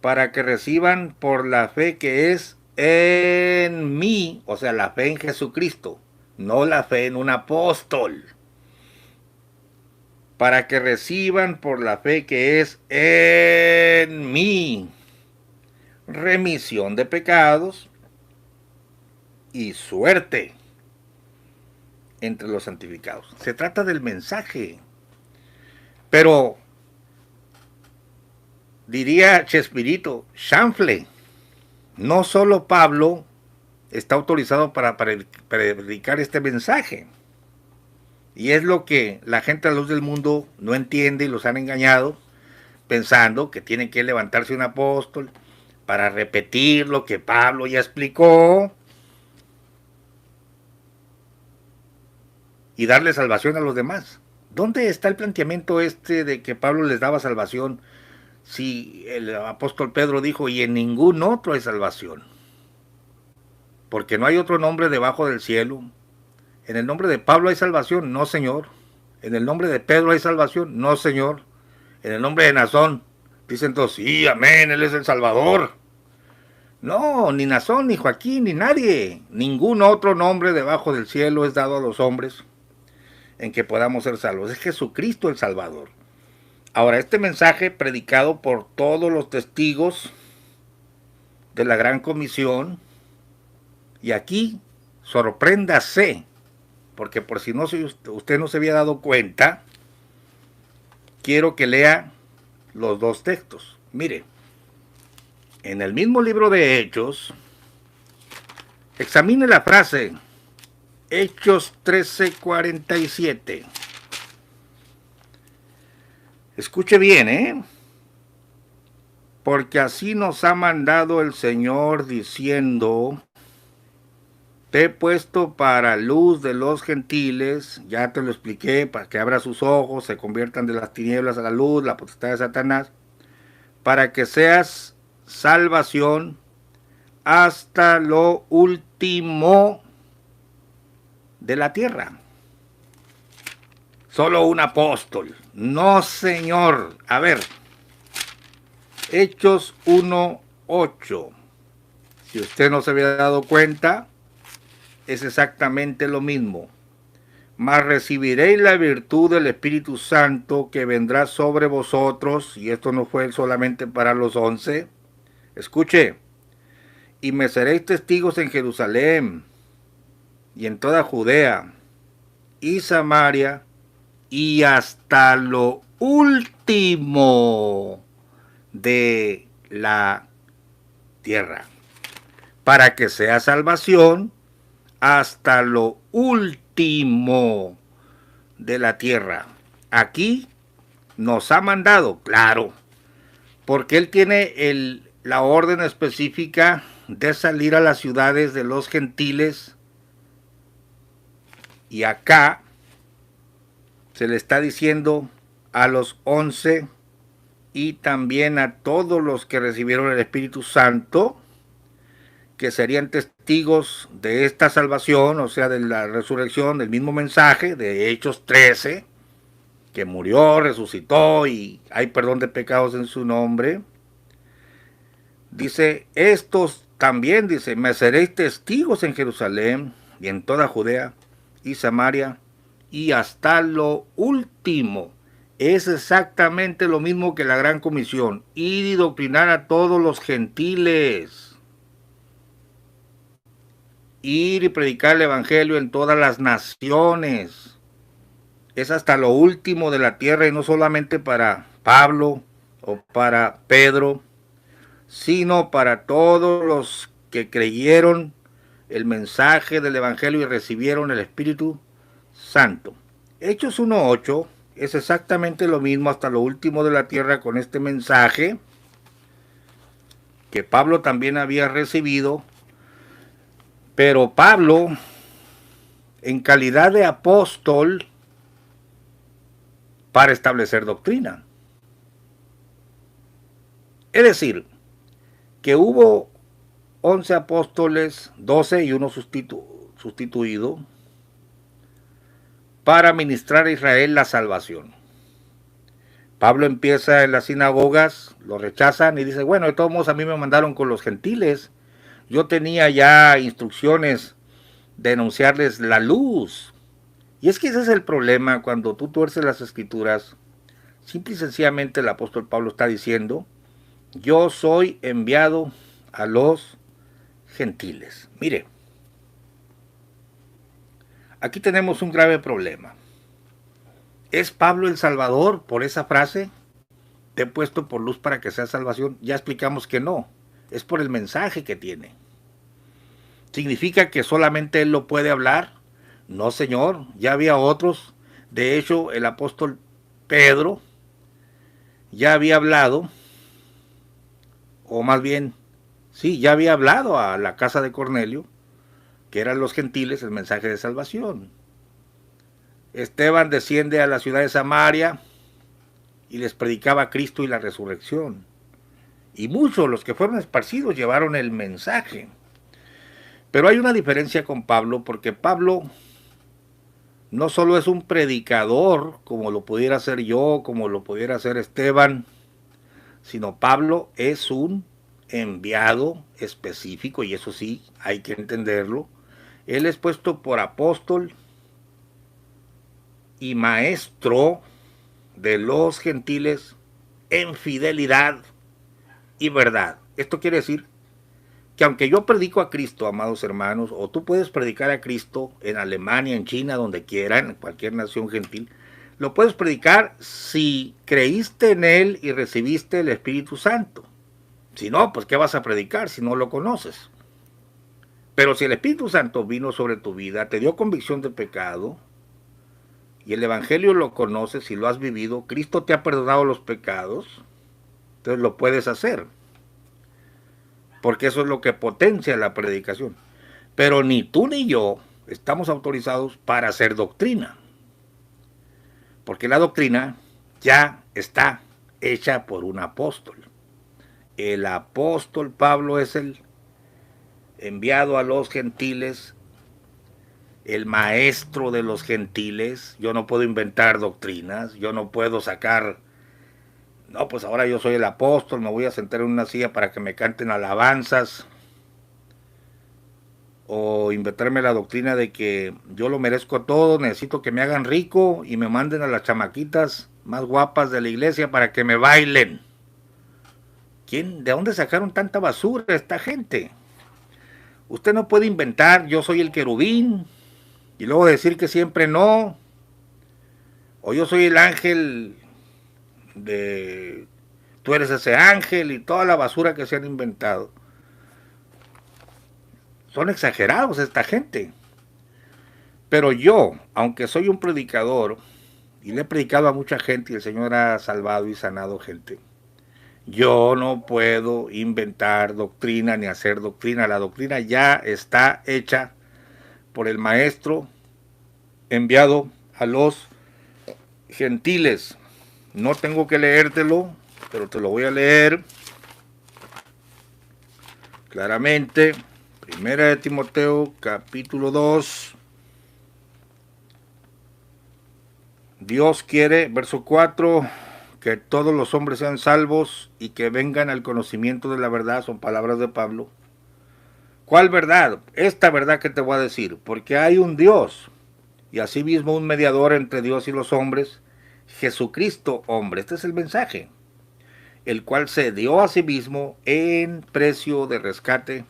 para que reciban por la fe que es en mí, o sea, la fe en Jesucristo, no la fe en un apóstol, para que reciban por la fe que es en mí remisión de pecados y suerte entre los santificados. Se trata del mensaje. Pero diría Chespirito, chanfle, no solo Pablo está autorizado para predicar este mensaje. Y es lo que la gente a la luz del mundo no entiende y los han engañado, pensando que tiene que levantarse un apóstol para repetir lo que Pablo ya explicó y darle salvación a los demás. ¿Dónde está el planteamiento de que Pablo les daba salvación si el apóstol Pedro dijo, y en ningún otro hay salvación? Porque no hay otro nombre debajo del cielo. En el nombre de Pablo hay salvación. No, Señor. ¿En el nombre de Pedro hay salvación? No, Señor. En el nombre de Nazón. Dicen todos, sí, amén, Él es el Salvador. No, ni Nazón, ni Joaquín, ni nadie. Ningún otro nombre debajo del cielo es dado a los hombres en que podamos ser salvos. Es Jesucristo el Salvador. Ahora, este mensaje predicado por todos los testigos de la Gran Comisión, y aquí, sorpréndase, porque por si no usted no se había dado cuenta, quiero que lea los dos textos. Mire, en el mismo libro de Hechos, examine la frase, Hechos 13:47. Escuche bien, porque así nos ha mandado el Señor diciendo, te he puesto para luz de los gentiles, ya te lo expliqué, para que abra sus ojos, se conviertan de las tinieblas a la luz, la potestad de Satanás, para que seas salvación hasta lo último de la tierra. Solo un apóstol. No, Señor. A ver, Hechos 1:8. Si usted no se había dado cuenta, es exactamente lo mismo. Mas recibiréis la virtud del Espíritu Santo que vendrá sobre vosotros, y esto no fue solamente para los 11. Escuche, y me seréis testigos en Jerusalén, y en toda Judea, y Samaria, y hasta lo último de la tierra, para que sea salvación hasta lo último de la tierra. Aquí nos ha mandado, claro, porque Él tiene la orden específica de salir a las ciudades de los gentiles, y acá se le está diciendo a los 11 y también a todos los que recibieron el Espíritu Santo, que serían testigos de esta salvación, o sea, de la resurrección, del mismo mensaje de Hechos 13, que murió, resucitó y hay perdón de pecados en su nombre. Dice, estos también, dice, me seréis testigos en Jerusalén y en toda Judea y Samaria y hasta lo último. Es exactamente lo mismo que la Gran Comisión, ir y doctrinar a todos los gentiles. Ir y predicar el Evangelio en todas las naciones. Es hasta lo último de la tierra, y no solamente para Pablo o para Pedro, sino para todos los que creyeron el mensaje del Evangelio y recibieron el Espíritu Santo. Hechos 1:8 es exactamente lo mismo hasta lo último de la tierra con este mensaje que Pablo también había recibido. Pero Pablo, en calidad de apóstol, para establecer doctrina. Es decir, que hubo 11 apóstoles, 12 y uno sustituido, para ministrar a Israel la salvación. Pablo empieza en las sinagogas, lo rechazan y dice, bueno, de todos modos a mí me mandaron con los gentiles. Yo tenía ya instrucciones de anunciarles la luz. Y es que ese es el problema cuando tú tuerces las escrituras. Simple y sencillamente el apóstol Pablo está diciendo, yo soy enviado a los gentiles. Mire, aquí tenemos un grave problema. ¿Es Pablo el Salvador por esa frase? Te he puesto por luz para que sea salvación. Ya explicamos que no. Es por el mensaje que tiene. ¿Significa que solamente él lo puede hablar? No, Señor, ya había otros. De hecho, el apóstol Pedro ya había hablado, o más bien, sí, ya había hablado a la casa de Cornelio, que eran los gentiles, el mensaje de salvación. Esteban desciende a la ciudad de Samaria y les predicaba a Cristo y la resurrección. Y muchos, los que fueron esparcidos, llevaron el mensaje. Pero hay una diferencia con Pablo, porque Pablo no solo es un predicador, como lo pudiera hacer yo, como lo pudiera hacer Esteban, sino Pablo es un enviado específico, y eso sí, hay que entenderlo. Él es puesto por apóstol y maestro de los gentiles en fidelidad y verdad. Esto quiere decir que aunque yo predico a Cristo, amados hermanos, o tú puedes predicar a Cristo en Alemania, en China, donde quiera, en cualquier nación gentil, lo puedes predicar si creíste en Él y recibiste el Espíritu Santo. Si no, pues ¿qué vas a predicar si no lo conoces? Pero si el Espíritu Santo vino sobre tu vida, te dio convicción de pecado, y el Evangelio lo conoces y lo has vivido, Cristo te ha perdonado los pecados, entonces lo puedes hacer. Porque eso es lo que potencia la predicación. Pero ni tú ni yo estamos autorizados para hacer doctrina. Porque la doctrina ya está hecha por un apóstol. El apóstol Pablo es el enviado a los gentiles, el maestro de los gentiles. Yo no puedo inventar doctrinas, yo no puedo sacar, no, pues ahora yo soy el apóstol, me voy a sentar en una silla para que me canten alabanzas, o inventarme la doctrina de que yo lo merezco todo, necesito que me hagan rico y me manden a las chamaquitas más guapas de la iglesia para que me bailen. ¿De dónde sacaron tanta basura esta gente? Usted no puede inventar, yo soy el querubín, y luego decir que siempre no, o yo soy el ángel tú eres ese ángel, y toda la basura que se han inventado. Son exagerados esta gente. Pero yo, aunque soy un predicador, y le he predicado a mucha gente, y el Señor ha salvado y sanado gente, yo no puedo inventar doctrina ni hacer doctrina. La doctrina ya está hecha por el maestro enviado a los gentiles. No tengo que leértelo, pero te lo voy a leer claramente. Primera de Timoteo, capítulo 2. Dios quiere, verso 4, que todos los hombres sean salvos y que vengan al conocimiento de la verdad. Son palabras de Pablo. ¿Cuál verdad? Esta verdad que te voy a decir. Porque hay un Dios y asimismo un mediador entre Dios y los hombres, Jesucristo hombre. Este es el mensaje. El cual se dio a sí mismo en precio de rescate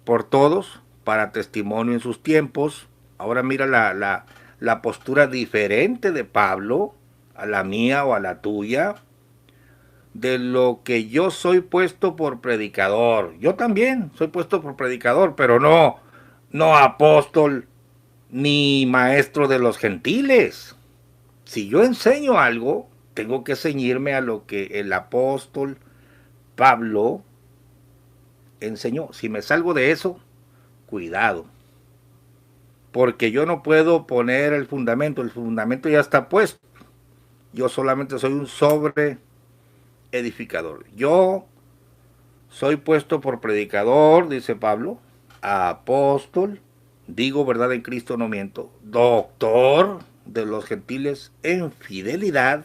por todos, para testimonio en sus tiempos. Ahora mira la postura diferente de Pablo, a la mía o a la tuya, de lo que yo soy puesto por predicador. Yo también soy puesto por predicador, pero no apóstol ni maestro de los gentiles. Si yo enseño algo, tengo que ceñirme a lo que el apóstol Pablo enseñó. Si me salgo de eso, cuidado, porque yo no puedo poner el fundamento ya está puesto. Yo solamente soy un sobre edificador. Yo soy puesto por predicador, dice Pablo, apóstol, digo verdad en Cristo, no miento, doctor de los gentiles en fidelidad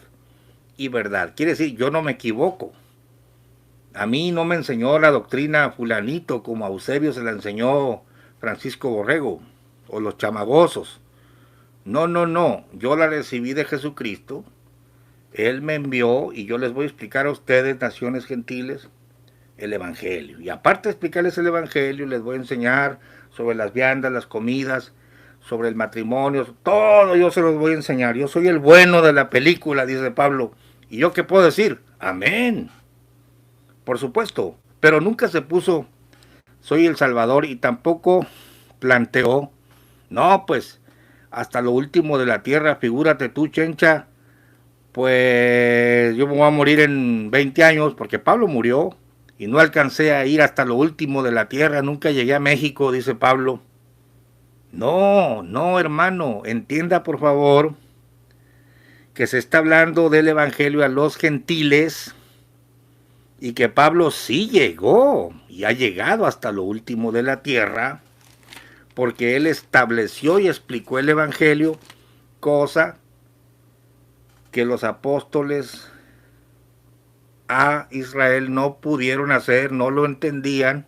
y verdad. Quiere decir, yo no me equivoco. A mí no me enseñó la doctrina fulanito como a Eusebio se la enseñó Francisco Borrego o los chamagosos. No, yo la recibí de Jesucristo. Él me envió y yo les voy a explicar a ustedes, naciones gentiles, el Evangelio. Y aparte de explicarles el Evangelio, les voy a enseñar sobre las viandas, las comidas, sobre el matrimonio, todo yo se los voy a enseñar. Yo soy el bueno de la película, dice Pablo. ¿Y yo qué puedo decir? Amén. Por supuesto, pero nunca se puso soy el Salvador, y tampoco planteó, no, pues hasta lo último de la tierra, figúrate tú, Chencha, pues yo me voy a morir en 20 años, porque Pablo murió y no alcancé a ir hasta lo último de la tierra, nunca llegué a México, dice Pablo. No, hermano, entienda por favor que se está hablando del Evangelio a los gentiles, y que Pablo sí llegó y ha llegado hasta lo último de la tierra, porque él estableció y explicó el Evangelio cosa que los apóstoles a Israel no pudieron hacer, no lo entendían,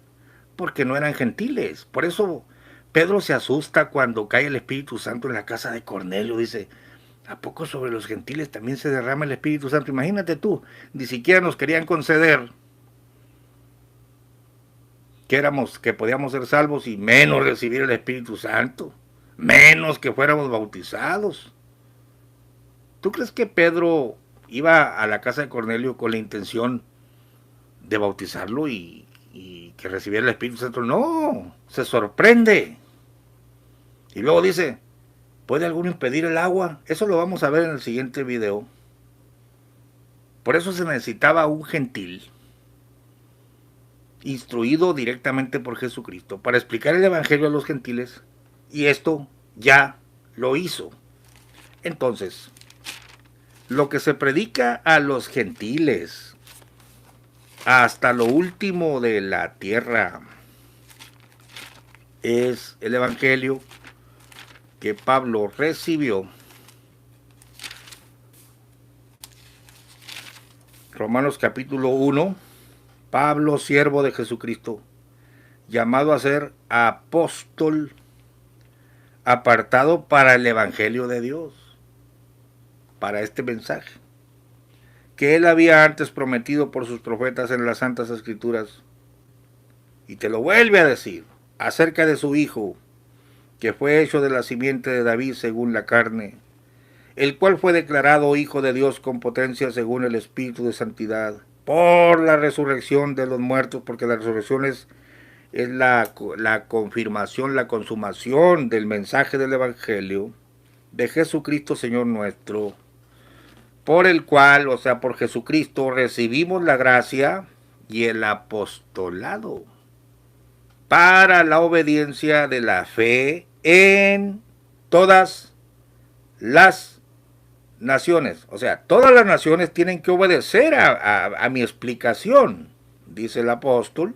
porque no eran gentiles. Por eso Pedro se asusta cuando cae el Espíritu Santo en la casa de Cornelio. Dice, ¿a poco sobre los gentiles también se derrama el Espíritu Santo? Imagínate tú, ni siquiera nos querían conceder que podíamos ser salvos y menos recibir el Espíritu Santo, menos que fuéramos bautizados. ¿Tú crees que Pedro iba a la casa de Cornelio con la intención de bautizarlo y que recibiera el Espíritu Santo? No, se sorprende. Y luego dice, ¿puede alguno impedir el agua? Eso lo vamos a ver en el siguiente video. Por eso se necesitaba un gentil, instruido directamente por Jesucristo, para explicar el Evangelio a los gentiles, y esto ya lo hizo. Entonces, lo que se predica a los gentiles hasta lo último de la tierra es el Evangelio que Pablo recibió. Romanos capítulo 1, Pablo, siervo de Jesucristo, llamado a ser apóstol, apartado para el Evangelio de Dios, para este mensaje, que él había antes prometido por sus profetas en las Santas Escrituras. Y te lo vuelve a decir, acerca de su Hijo, que fue hecho de la simiente de David según la carne, el cual fue declarado Hijo de Dios con potencia según el Espíritu de Santidad, por la resurrección de los muertos, porque la resurrección es la confirmación, la consumación del mensaje del Evangelio de Jesucristo Señor nuestro, por el cual, o sea, por Jesucristo, recibimos la gracia y el apostolado para la obediencia de la fe en todas las naciones. O sea, todas las naciones tienen que obedecer a mi explicación, dice el apóstol,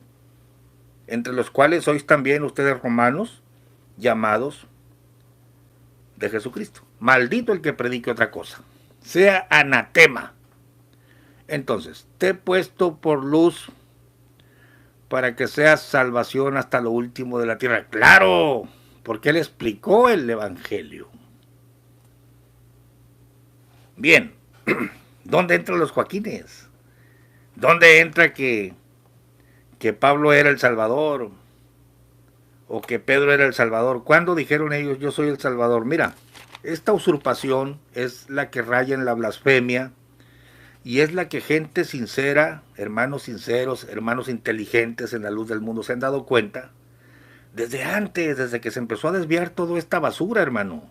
entre los cuales sois también ustedes romanos, llamados de Jesucristo. Maldito el que predique otra cosa, sea anatema. Entonces, te he puesto por luz para que seas salvación hasta lo último de la tierra. ¡Claro! Porque él explicó el Evangelio. Bien, ¿dónde entran los Joaquines? ¿Dónde entra que Pablo era el Salvador? ¿O que Pedro era el Salvador? ¿Cuándo dijeron ellos, yo soy el Salvador? Mira, esta usurpación es la que raya en la blasfemia, y es la que gente sincera, hermanos sinceros, hermanos inteligentes en la luz del mundo se han dado cuenta desde antes, desde que se empezó a desviar toda esta basura, hermano.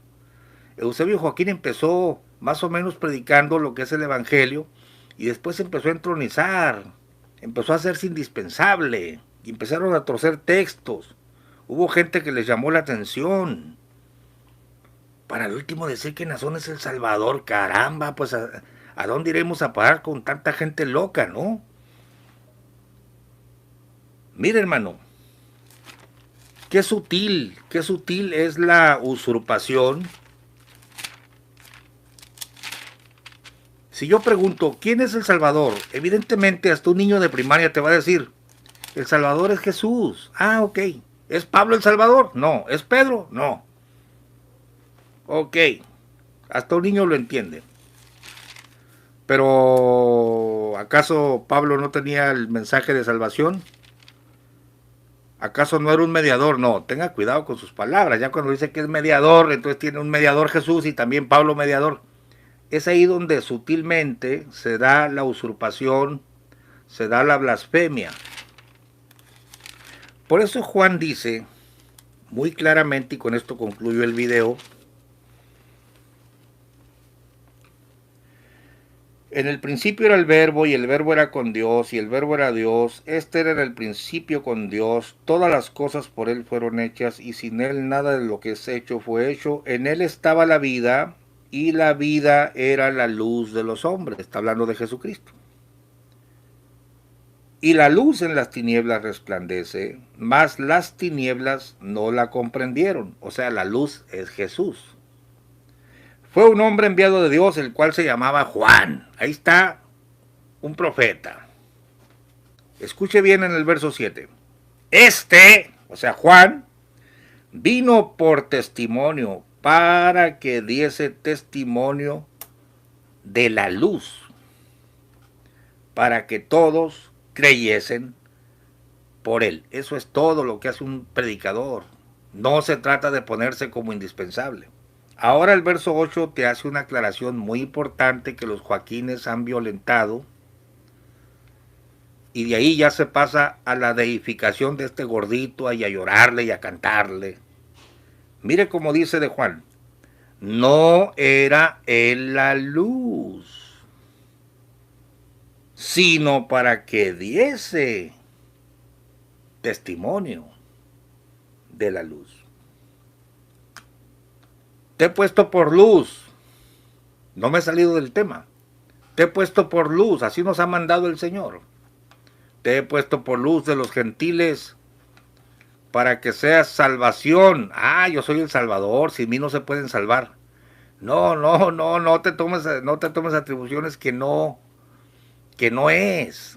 Eusebio Joaquín empezó más o menos predicando lo que es el Evangelio, y después empezó a entronizar, empezó a hacerse indispensable, y empezaron a torcer textos. Hubo gente que les llamó la atención, para el último decir que Nazón es el Salvador. Caramba, pues ¿a dónde iremos a parar con tanta gente loca, no? Mira, hermano, qué sutil es la usurpación. Si yo pregunto, ¿quién es el Salvador? Evidentemente, hasta un niño de primaria te va a decir, el Salvador es Jesús. Ah, ok. ¿Es Pablo el Salvador? No. ¿Es Pedro? No. Ok. Hasta un niño lo entiende. Pero, ¿acaso Pablo no tenía el mensaje de salvación? ¿Acaso no era un mediador? No, tenga cuidado con sus palabras. Ya cuando dice que es mediador, entonces tiene un mediador Jesús y también Pablo mediador. Es ahí donde sutilmente se da la usurpación, se da la blasfemia. Por eso Juan dice muy claramente, y con esto concluyo el video, en el principio era el verbo, y el verbo era con Dios, y el verbo era Dios. Este era en el principio con Dios. Todas las cosas por él fueron hechas, y sin él nada de lo que es hecho fue hecho. En él estaba la vida, y la vida era la luz de los hombres. Está hablando de Jesucristo. Y la luz en las tinieblas resplandece, mas las tinieblas no la comprendieron. O sea, la luz es Jesús. Fue un hombre enviado de Dios, el cual se llamaba Juan. Ahí está un profeta. Escuche bien en el verso 7. O sea, Juan, vino por testimonio para que diese testimonio de la luz, para que todos creyesen por él. Eso es todo lo que hace un predicador. No se trata de ponerse como indispensable. Ahora el verso 8 te hace una aclaración muy importante que los Joaquines han violentado, y de ahí ya se pasa a la deificación de este gordito y a llorarle y a cantarle. Mire cómo dice de Juan: no era él la luz, sino para que diese testimonio de la luz. Te he puesto por luz. No me he salido del tema. Te he puesto por luz, así nos ha mandado el Señor. Te he puesto por luz de los gentiles para que seas salvación. Ah, yo soy el Salvador, sin mí no se pueden salvar. No te tomes atribuciones que no es.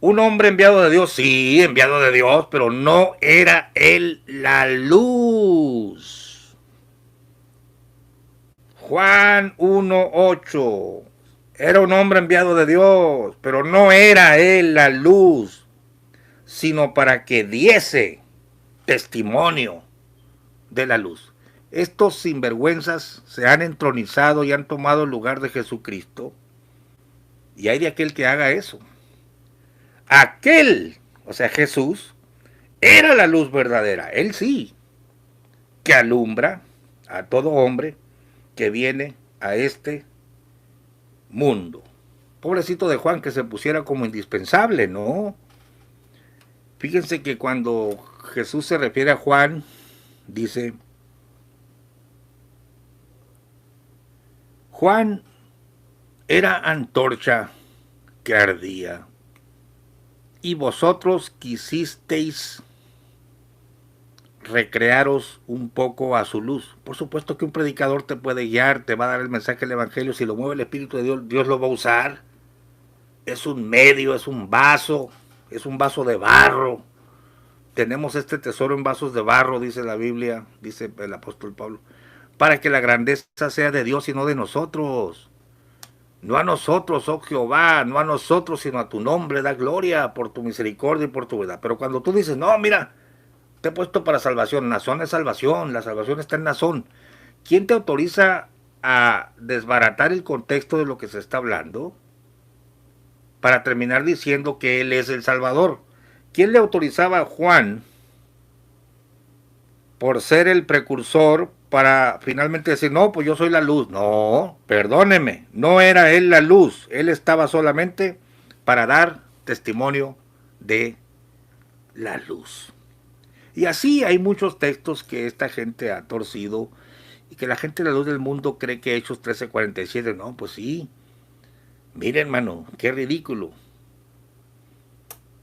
Un hombre enviado de Dios, sí, enviado de Dios, pero no era él la luz. Juan 1:8. Era un hombre enviado de Dios, pero no era él la luz, sino para que diese testimonio de la luz. Estos sinvergüenzas se han entronizado y han tomado el lugar de Jesucristo, y hay de aquel que haga eso. Aquel, o sea Jesús, era la luz verdadera, él sí, que alumbra a todo hombre que viene a este mundo. Pobrecito de Juan que se pusiera como indispensable, ¿no? Fíjense que cuando Jesús se refiere a Juan, dice: Juan era antorcha que ardía, y vosotros quisisteis recrearos un poco a su luz. Por supuesto que un predicador te puede guiar, te va a dar el mensaje del Evangelio. Si lo mueve el Espíritu de Dios, Dios lo va a usar. Es un medio, es un vaso de barro. Tenemos este tesoro en vasos de barro, dice la Biblia, dice el apóstol Pablo, para que la grandeza sea de Dios y no de nosotros. No a nosotros, oh Jehová, no a nosotros, sino a tu nombre da gloria por tu misericordia y por tu verdad. Pero cuando tú dices, no, mira, te he puesto para salvación, Nazón es salvación, la salvación está en Nazón. ¿Quién te autoriza a desbaratar el contexto de lo que se está hablando para terminar diciendo que él es el Salvador? ¿Quién le autorizaba a Juan por ser el precursor para finalmente decir, no, pues yo soy la luz? No, perdóneme, no era él la luz, él estaba solamente para dar testimonio de la luz. Y así hay muchos textos que esta gente ha torcido y que la gente de la luz del mundo cree que Hechos 13:47, no, pues sí. Miren, hermano, qué ridículo.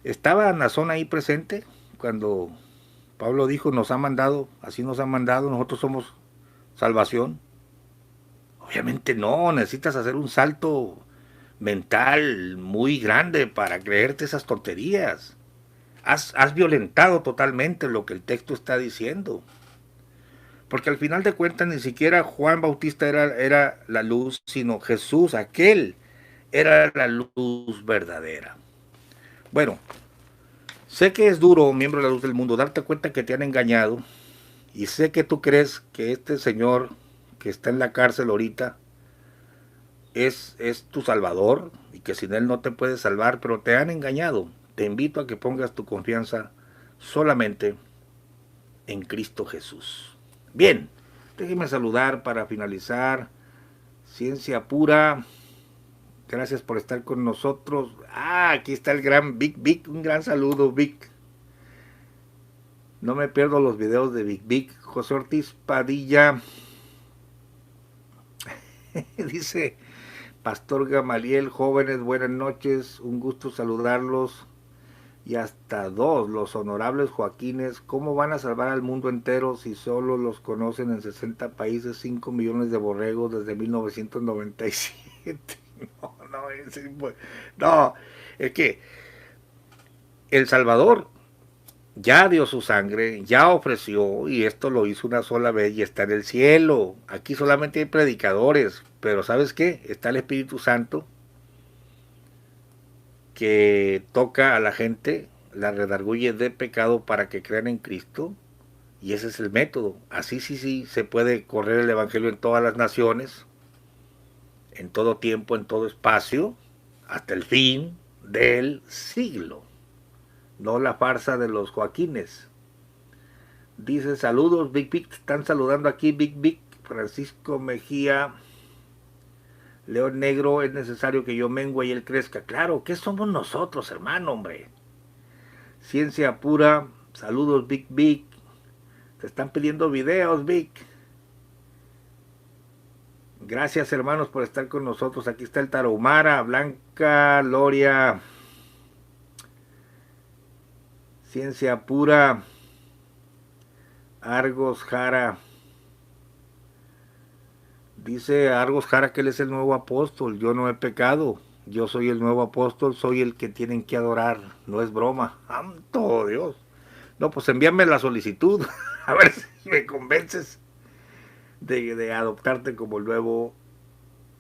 ¿Estaba Nazón ahí presente cuando Pablo dijo, nos ha mandado, así nos ha mandado, nosotros somos salvación? Obviamente no, necesitas hacer un salto mental muy grande para creerte esas tonterías. Has violentado totalmente lo que el texto está diciendo. Porque al final de cuentas ni siquiera Juan Bautista era la luz, sino Jesús, aquel era la luz verdadera. Bueno, sé que es duro, miembro de la luz del mundo, darte cuenta que te han engañado. Y sé que tú crees que este señor que está en la cárcel ahorita es tu salvador y que sin él no te puedes salvar, pero te han engañado. Te invito a que pongas tu confianza solamente en Cristo Jesús. Bien, déjeme saludar para finalizar. Ciencia Pura, gracias por estar con nosotros. Aquí está el gran Vic, un gran saludo, Vic. No me pierdo los videos de Vic. José Ortiz Padilla dice: Pastor Gamaliel, jóvenes, buenas noches, un gusto saludarlos. Y hasta 2, los honorables Joaquines. ¿Cómo van a salvar al mundo entero si solo los conocen en 60 países, 5 millones de borregos desde 1997? No, es que El Salvador ya dio su sangre, ya ofreció, y esto lo hizo una sola vez y está en el cielo. Aquí solamente hay predicadores, pero ¿sabes qué? Está el Espíritu Santo que toca a la gente, la redarguye de pecado para que crean en Cristo, y ese es el método. Así sí se puede correr el Evangelio en todas las naciones, en todo tiempo, en todo espacio, hasta el fin del siglo. No la farsa de los Joaquines. Dice, saludos, Big Big, están saludando aquí, Big Big, Francisco Mejía, León Negro, es necesario que yo mengue y él crezca. Claro, ¿qué somos nosotros, hermano, hombre? Ciencia pura, saludos, Big Big, te están pidiendo videos, Big. Gracias, hermanos, por estar con nosotros. Aquí está el Tarahumara, Blanca, Loria, Ciencia pura, Argos Jara. Dice Argos Jara que él es el nuevo apóstol. Yo no he pecado. Yo soy el nuevo apóstol. Soy el que tienen que adorar. No es broma. ¡Santo Dios! No, pues envíame la solicitud. A ver si me convences de adoptarte como el nuevo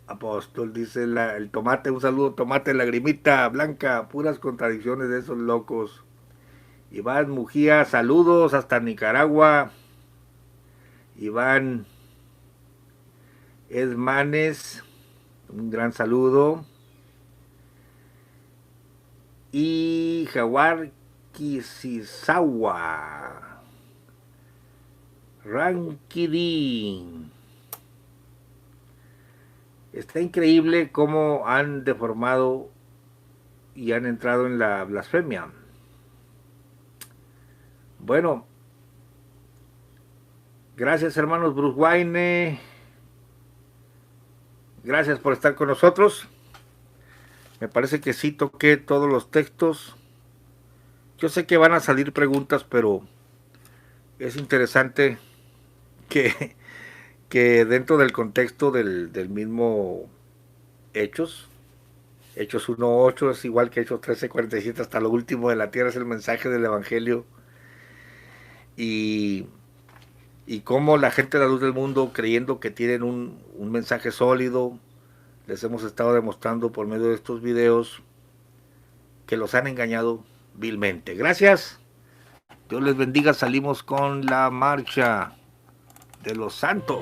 apóstol. Dice el Tomate. Un saludo, Tomate, Lagrimita Blanca. Puras contradicciones de esos locos. Iván Mujía, saludos hasta Nicaragua. Iván Esmanes, un gran saludo. Y Jaguar Kisisawa, Rankidin. Está increíble cómo han deformado y han entrado en la blasfemia. Bueno, gracias, hermanos. Bruce Wayne, gracias por estar con nosotros. Me parece que sí toqué todos los textos. Yo sé que van a salir preguntas, pero es interesante que dentro del contexto del mismo Hechos 1.8 es igual que Hechos 13.47, hasta lo último de la tierra es el mensaje del Evangelio. Y cómo la gente de la luz del mundo, creyendo que tienen un mensaje sólido, les hemos estado demostrando por medio de estos videos que los han engañado vilmente. Gracias, Dios les bendiga. Salimos con la marcha de los santos.